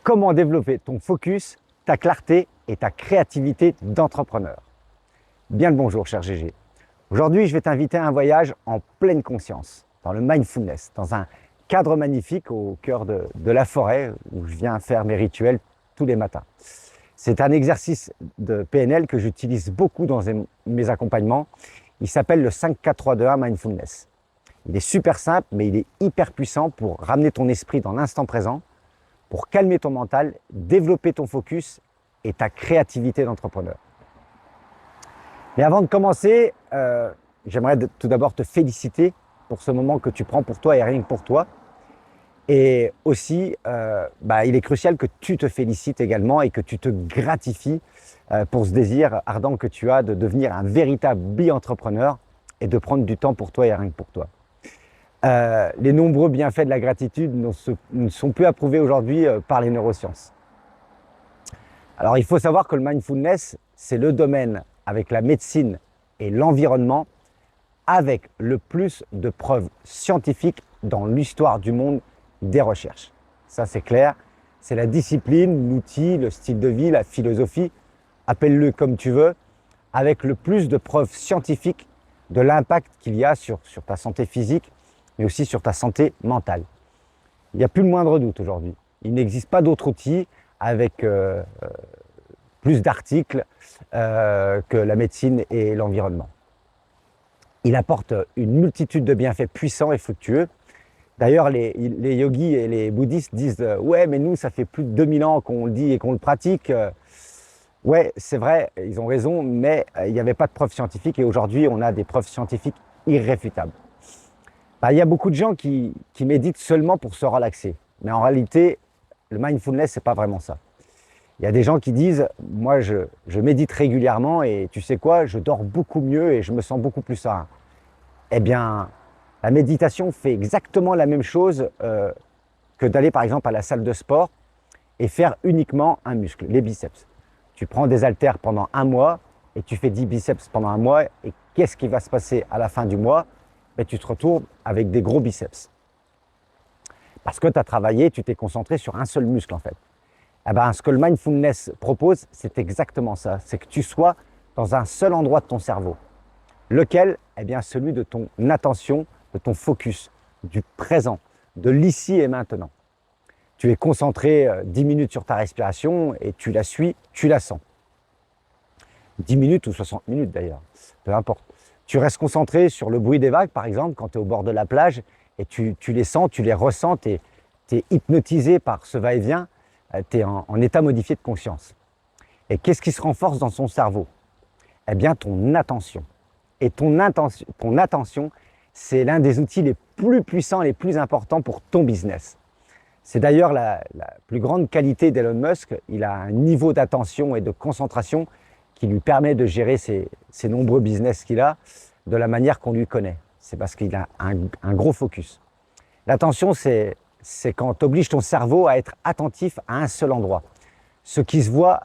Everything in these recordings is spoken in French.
Comment développer ton focus, ta clarté et ta créativité d'entrepreneur? Bien le bonjour, cher GG. Aujourd'hui, je vais t'inviter à un voyage en pleine conscience, dans le mindfulness, dans un cadre magnifique au cœur de la forêt où je viens faire mes rituels tous les matins. C'est un exercice de PNL que j'utilise beaucoup dans mes accompagnements. Il s'appelle le 5-4-3-2-1 Mindfulness. Il est super simple, mais il est hyper puissant pour ramener ton esprit dans l'instant présent, pour calmer ton mental, développer ton focus et ta créativité d'entrepreneur. Mais avant de commencer, j'aimerais tout d'abord te féliciter pour ce moment que tu prends pour toi et rien que pour toi. Et aussi, il est crucial que tu te félicites également et que tu te gratifies pour ce désir ardent que tu as de devenir un véritable bi-entrepreneur et de prendre du temps pour toi et rien que pour toi. Les nombreux bienfaits de la gratitude ne sont plus approuvés aujourd'hui par les neurosciences. Alors, il faut savoir que le mindfulness, c'est le domaine avec la médecine et l'environnement avec le plus de preuves scientifiques dans l'histoire du monde des recherches. Ça, c'est clair. C'est la discipline, l'outil, le style de vie, la philosophie, appelle-le comme tu veux, avec le plus de preuves scientifiques de l'impact qu'il y a sur ta santé physique, mais aussi sur ta santé mentale. Il n'y a plus le moindre doute aujourd'hui. Il n'existe pas d'autre outil avec plus d'articles que la médecine et l'environnement. Il apporte une multitude de bienfaits puissants et fructueux. D'ailleurs, les yogis et les bouddhistes disent « Ouais, mais nous, ça fait plus de 2000 ans qu'on le dit et qu'on le pratique. » Ouais, c'est vrai, ils ont raison, mais il n'y avait pas de preuves scientifiques et aujourd'hui, on a des preuves scientifiques irréfutables. Il y a beaucoup de gens qui méditent seulement pour se relaxer. Mais en réalité, le mindfulness, ce n'est pas vraiment ça. Il y a des gens qui disent « Moi, je médite régulièrement et tu sais quoi, je dors beaucoup mieux et je me sens beaucoup plus serein. » Eh bien, la méditation fait exactement la même chose que d'aller par exemple à la salle de sport et faire uniquement un muscle, les biceps. Tu prends des haltères pendant un mois et tu fais 10 biceps pendant un mois et qu'est-ce qui va se passer à la fin du mois? Tu te retrouves avec des gros biceps. Parce que tu as travaillé, tu t'es concentré sur un seul muscle en fait. Ce que le mindfulness propose, c'est exactement ça. C'est que tu sois dans un seul endroit de ton cerveau. Lequel? Celui de ton attention, de ton focus, du présent, de l'ici et maintenant. Tu es concentré 10 minutes sur ta respiration et tu la suis, tu la sens. 10 minutes ou 60 minutes d'ailleurs, peu importe. Tu restes concentré sur le bruit des vagues, par exemple, quand tu es au bord de la plage, et tu les sens, tu les ressens, tu es hypnotisé par ce va-et-vient, tu es en état modifié de conscience. Et qu'est-ce qui se renforce dans son cerveau? Ton attention. Et ton attention, c'est l'un des outils les plus puissants, les plus importants pour ton business. C'est d'ailleurs la plus grande qualité d'Elon Musk. Il a un niveau d'attention et de concentration qui lui permet de gérer ces nombreux business qu'il a de la manière qu'on lui connaît. C'est parce qu'il a un gros focus. L'attention, c'est quand tu obliges ton cerveau à être attentif à un seul endroit. Ce qui se voit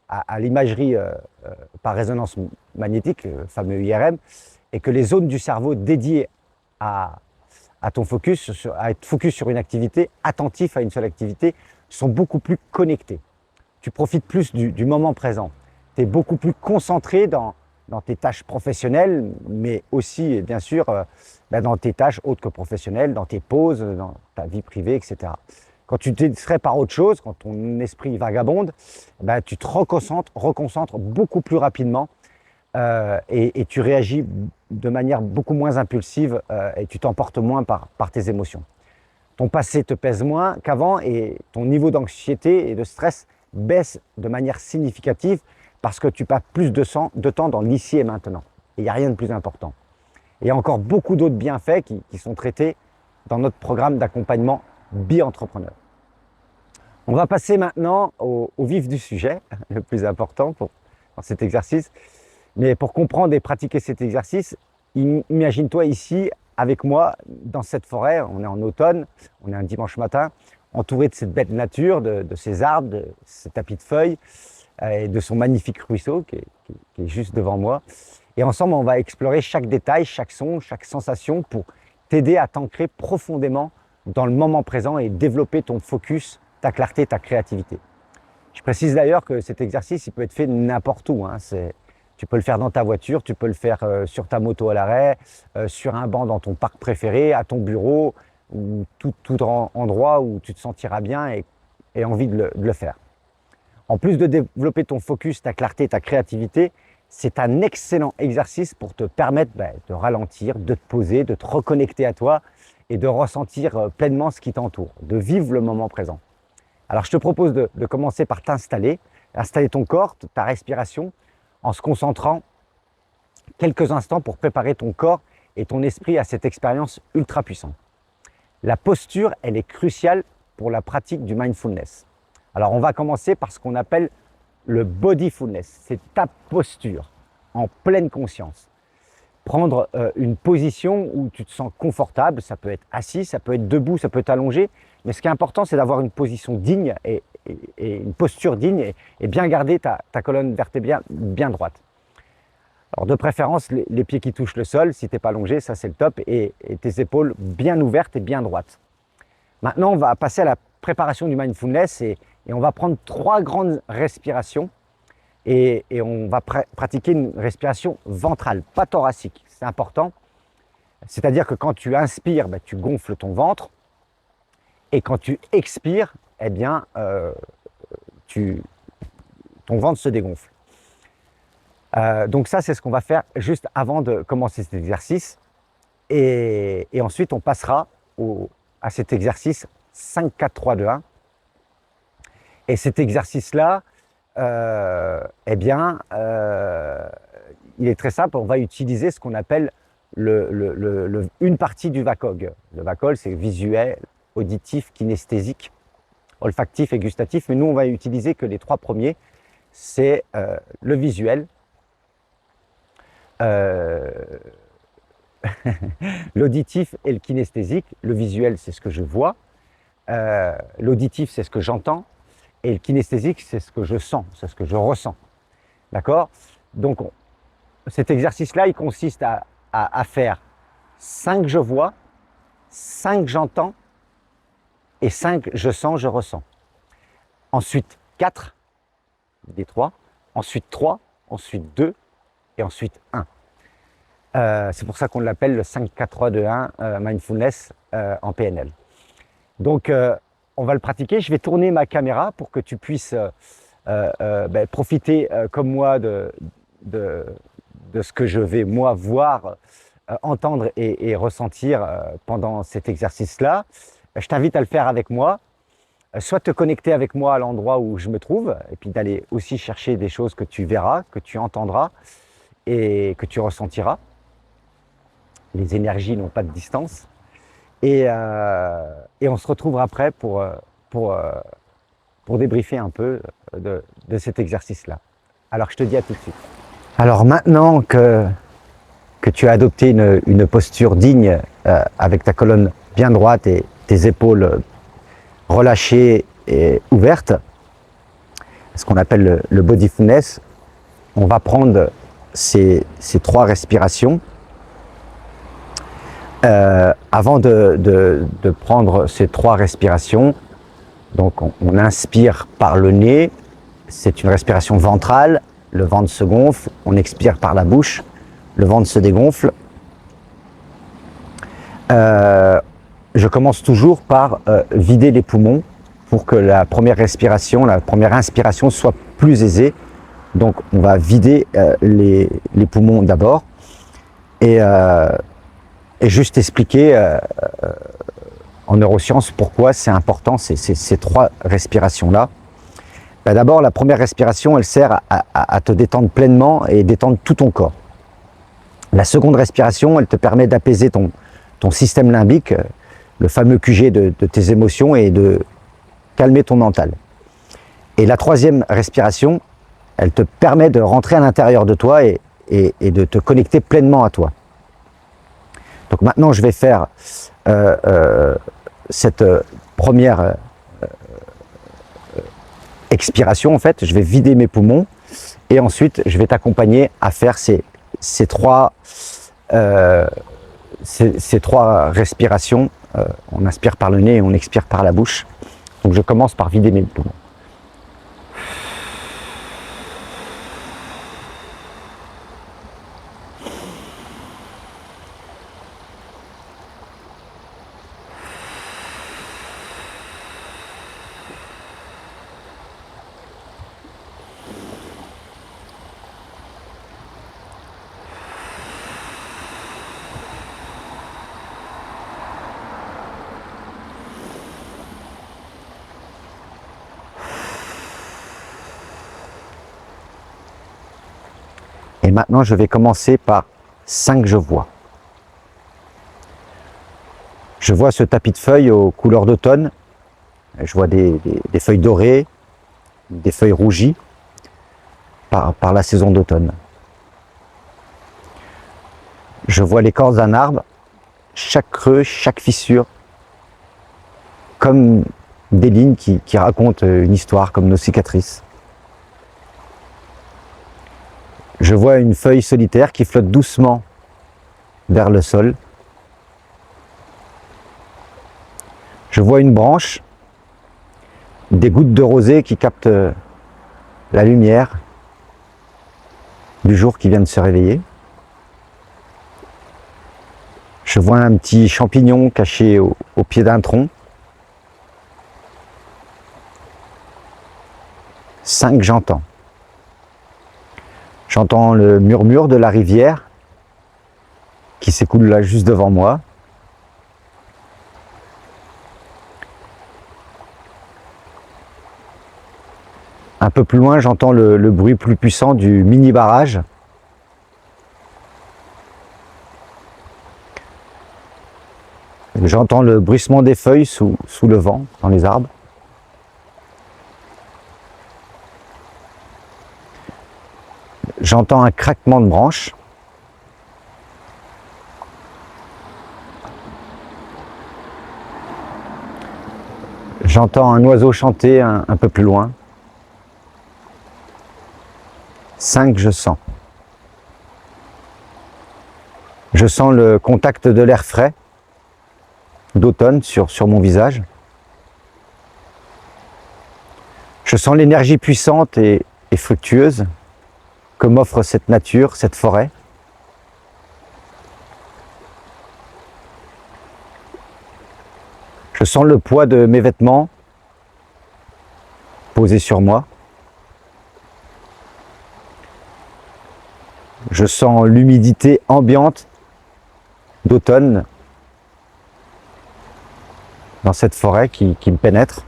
à l'imagerie par résonance magnétique, le fameux IRM, est que les zones du cerveau dédiées à ton focus, à être focus sur une activité, attentif à une seule activité, sont beaucoup plus connectées. Tu profites plus du moment présent. Tu es beaucoup plus concentré dans tes tâches professionnelles, mais aussi, bien sûr, dans tes tâches autres que professionnelles, dans tes pauses, dans ta vie privée, etc. Quand tu te distrais par autre chose, quand ton esprit vagabonde, tu te reconcentres beaucoup plus rapidement et tu réagis de manière beaucoup moins impulsive et tu t'emportes moins par tes émotions. Ton passé te pèse moins qu'avant et ton niveau d'anxiété et de stress baisse de manière significative parce que tu passes plus de temps dans l'ici et maintenant. Et il n'y a rien de plus important. Et il y a encore beaucoup d'autres bienfaits qui sont traités dans notre programme d'accompagnement bi-entrepreneur. On va passer maintenant au vif du sujet, le plus important dans cet exercice. Mais pour comprendre et pratiquer cet exercice, imagine-toi ici avec moi dans cette forêt. On est en automne, on est un dimanche matin, entouré de cette belle nature, de ces arbres, de ce tapis de feuilles et de son magnifique ruisseau qui est juste devant moi. Et ensemble, on va explorer chaque détail, chaque son, chaque sensation pour t'aider à t'ancrer profondément dans le moment présent et développer ton focus, ta clarté, ta créativité. Je précise d'ailleurs que cet exercice, il peut être fait n'importe où. Tu peux le faire dans ta voiture, tu peux le faire sur ta moto à l'arrêt, sur un banc dans ton parc préféré, à ton bureau, ou tout endroit où tu te sentiras bien et envie de le faire. En plus de développer ton focus, ta clarté, ta créativité, c'est un excellent exercice pour te permettre de ralentir, de te poser, de te reconnecter à toi et de ressentir pleinement ce qui t'entoure, de vivre le moment présent. Alors je te propose de commencer par installer ton corps, ta respiration, en se concentrant quelques instants pour préparer ton corps et ton esprit à cette expérience ultra puissante. La posture, elle est cruciale pour la pratique du mindfulness. Alors on va commencer par ce qu'on appelle le bodyfulness, c'est ta posture en pleine conscience. Prendre une position où tu te sens confortable, ça peut être assis, ça peut être debout, ça peut être allongé, mais ce qui est important, c'est d'avoir une position digne et une posture digne et bien garder ta colonne vertébrale bien droite. Alors de préférence, les pieds qui touchent le sol, si tu n'es pas allongé, ça c'est le top, et tes épaules bien ouvertes et bien droites. Maintenant, on va passer à la préparation du mindfulness et on va prendre 3 grandes respirations et on va pratiquer une respiration ventrale, pas thoracique, c'est important. C'est-à-dire que quand tu inspires, tu gonfles ton ventre et quand tu expires, eh bien, ton ventre se dégonfle. Donc ça, c'est ce qu'on va faire juste avant de commencer cet exercice et ensuite on passera à cet exercice 5, 4, 3, 2, 1. Et cet exercice-là, il est très simple. On va utiliser ce qu'on appelle une partie du VACOG. Le VACOG, c'est visuel, auditif, kinesthésique, olfactif et gustatif. Mais nous, on va utiliser que les 3 premiers. C'est le visuel, l'auditif et le kinesthésique. Le visuel, c'est ce que je vois. L'auditif, c'est ce que j'entends. Et le kinesthésique, c'est ce que je sens, c'est ce que je ressens. D'accord? Donc, cet exercice-là, il consiste à faire 5 je vois, 5 j'entends et 5 je sens, je ressens. Ensuite 4, des 3, ensuite 3, ensuite 2 et ensuite 1. C'est pour ça qu'on l'appelle le 5, 4, 3, 2, 1 Mindfulness en PNL. Donc, on va le pratiquer. Je vais tourner ma caméra pour que tu puisses profiter comme moi de ce que je vais moi voir, entendre et ressentir pendant cet exercice-là. Je t'invite à le faire avec moi, soit te connecter avec moi à l'endroit où je me trouve et puis d'aller aussi chercher des choses que tu verras, que tu entendras et que tu ressentiras. Les énergies n'ont pas de distance. Et on se retrouvera après pour débriefer un peu de cet exercice-là. Alors je te dis à tout de suite. Alors maintenant que tu as adopté une posture digne avec ta colonne bien droite et tes épaules relâchées et ouvertes, ce qu'on appelle le bodyfulness, on va prendre ces 3 respirations. Avant de prendre ces 3 respirations, donc on inspire par le nez, c'est une respiration ventrale, le ventre se gonfle, on expire par la bouche, le ventre se dégonfle. Je commence toujours par vider les poumons pour que la première inspiration soit plus aisée. Donc on va vider les poumons d'abord et juste expliquer en neurosciences pourquoi c'est important ces 3 respirations-là. D'abord, la première respiration, elle sert à te détendre pleinement et détendre tout ton corps. La seconde respiration, elle te permet d'apaiser ton système limbique, le fameux QG de tes émotions et de calmer ton mental. Et la troisième respiration, elle te permet de rentrer à l'intérieur de toi et de te connecter pleinement à toi. Donc maintenant, je vais faire cette première expiration. En fait, je vais vider mes poumons et ensuite, je vais t'accompagner à faire ces 3 respirations. On inspire par le nez et on expire par la bouche. Donc je commence par vider mes poumons. Et maintenant, je vais commencer par 5 je vois. Je vois ce tapis de feuilles aux couleurs d'automne. Je vois des feuilles dorées, des feuilles rougies par la saison d'automne. Je vois l'écorce d'un arbre, chaque creux, chaque fissure, comme des lignes qui racontent une histoire, comme nos cicatrices. Je vois une feuille solitaire qui flotte doucement vers le sol. Je vois une branche, des gouttes de rosée qui captent la lumière du jour qui vient de se réveiller. Je vois un petit champignon caché au pied d'un tronc. 5, j'entends. J'entends le murmure de la rivière qui s'écoule là juste devant moi. Un peu plus loin, j'entends le bruit plus puissant du mini barrage. J'entends le bruissement des feuilles sous le vent dans les arbres. J'entends un craquement de branches. J'entends un oiseau chanter un peu plus loin. 5, je sens. Je sens le contact de l'air frais d'automne sur mon visage. Je sens l'énergie puissante et fructueuse que m'offre cette nature, cette forêt. Je sens le poids de mes vêtements posés sur moi. Je sens l'humidité ambiante d'automne dans cette forêt qui me pénètre.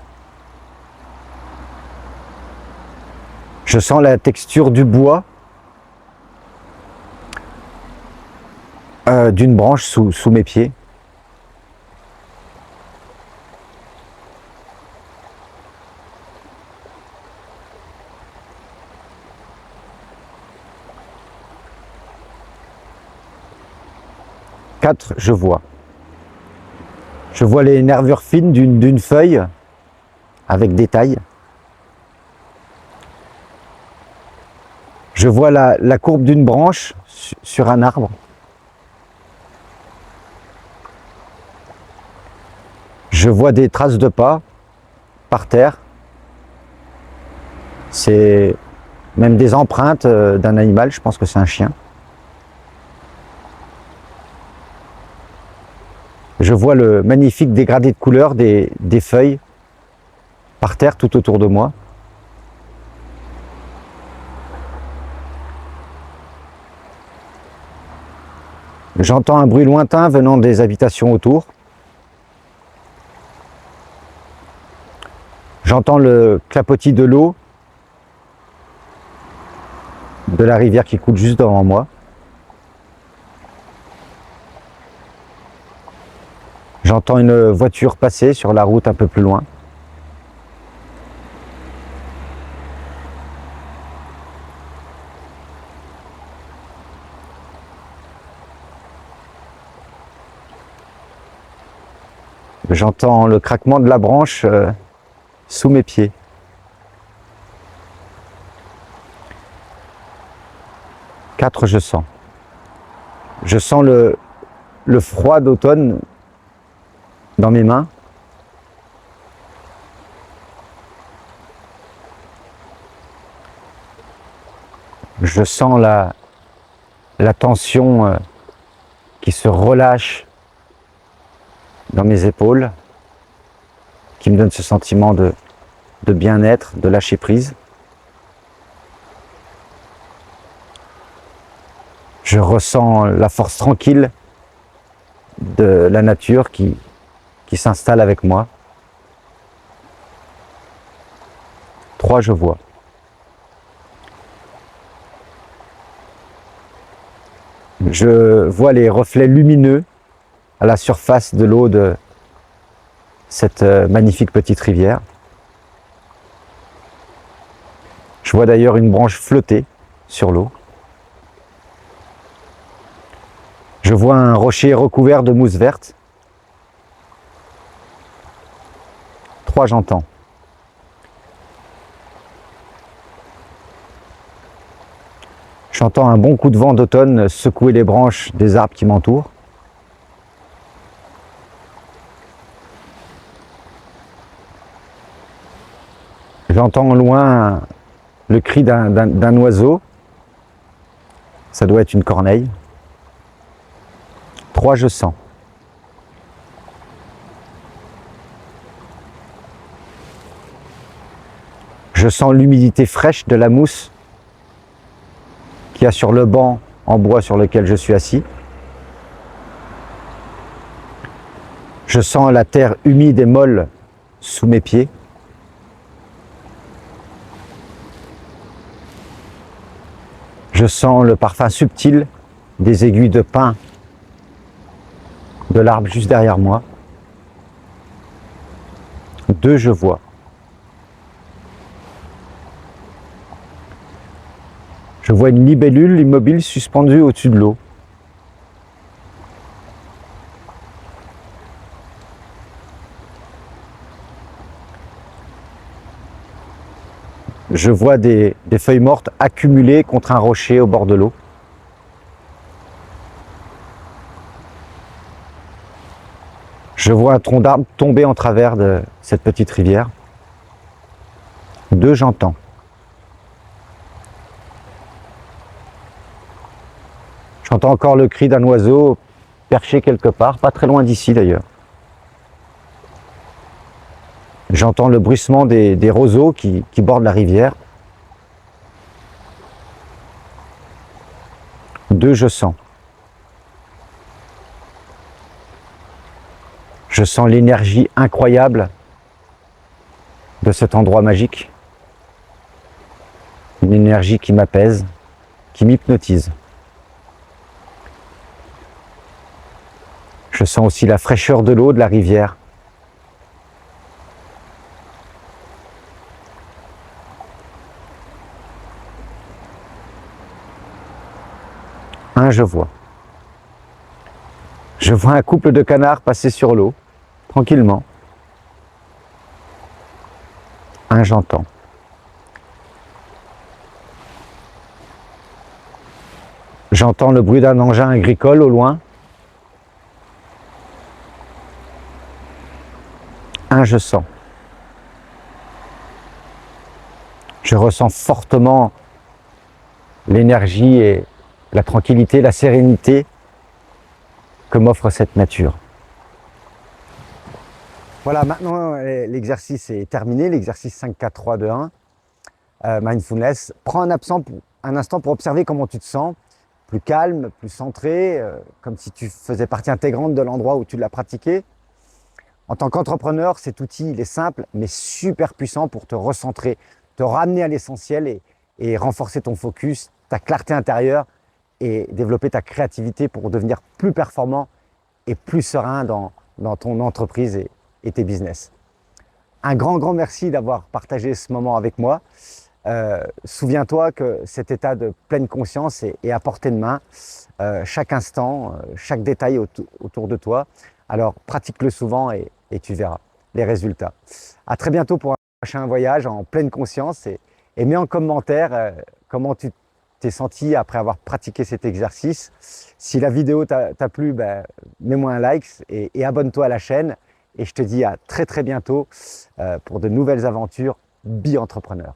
Je sens la texture du bois d'une branche sous mes pieds. Quatre, je vois. Je vois les nervures fines d'une feuille avec détail. Je vois la courbe d'une branche sur un arbre. Je vois des traces de pas par terre. C'est même des empreintes d'un animal, je pense que c'est un chien. Je vois le magnifique dégradé de couleurs des feuilles par terre tout autour de moi. J'entends un bruit lointain venant des habitations autour. J'entends le clapotis de l'eau de la rivière qui coule juste devant moi. J'entends une voiture passer sur la route un peu plus loin. J'entends le craquement de la branche sous mes pieds. Quatre, je sens. Je sens le froid d'automne dans mes mains. Je sens la tension qui se relâche dans mes épaules, qui me donne ce sentiment de bien-être, de lâcher prise. Je ressens la force tranquille de la nature qui s'installe avec moi. 3, je vois. Je vois les reflets lumineux à la surface de l'eau de cette magnifique petite rivière. Je vois d'ailleurs une branche flotter sur l'eau. Je vois un rocher recouvert de mousse verte. 3, j'entends. J'entends un bon coup de vent d'automne secouer les branches des arbres qui m'entourent. J'entends au loin le cri d'un oiseau. Ça doit être une corneille. 3, je sens. Je sens l'humidité fraîche de la mousse qu'il y a sur le banc en bois sur lequel je suis assis. Je sens la terre humide et molle sous mes pieds. Je sens le parfum subtil des aiguilles de pin de l'arbre juste derrière moi. 2, je vois. Je vois une libellule immobile suspendue au-dessus de l'eau. Je vois des feuilles mortes accumulées contre un rocher au bord de l'eau. Je vois un tronc d'arbre tomber en travers de cette petite rivière. 2, j'entends. J'entends encore le cri d'un oiseau perché quelque part, pas très loin d'ici d'ailleurs. J'entends le bruissement des roseaux qui bordent la rivière. 2, je sens. Je sens l'énergie incroyable de cet endroit magique. Une énergie qui m'apaise, qui m'hypnotise. Je sens aussi la fraîcheur de l'eau de la rivière. Je vois. Je vois un couple de canards passer sur l'eau, tranquillement. J'entends. J'entends le bruit d'un engin agricole au loin. Je sens. Je ressens fortement l'énergie et la tranquillité, la sérénité que m'offre cette nature. Voilà, maintenant l'exercice est terminé, l'exercice 5, 4, 3, 2, 1, mindfulness. Prends un instant pour observer comment tu te sens, plus calme, plus centré, comme si tu faisais partie intégrante de l'endroit où tu l'as pratiqué. En tant qu'entrepreneur, cet outil, il est simple, mais super puissant pour te recentrer, te ramener à l'essentiel et renforcer ton focus, ta clarté intérieure et développer ta créativité pour devenir plus performant et plus serein dans ton entreprise et tes business. Un grand merci d'avoir partagé ce moment avec moi. Souviens-toi que cet état de pleine conscience est à portée de main, chaque instant, chaque détail autour de toi. Alors pratique-le souvent et tu verras les résultats. À très bientôt pour un prochain voyage en pleine conscience et mets en commentaire comment tu t'es senti après avoir pratiqué cet exercice. Si la vidéo t'a plu, mets-moi un like et abonne-toi à la chaîne. Et je te dis à très bientôt pour de nouvelles aventures Be Entrepreneur.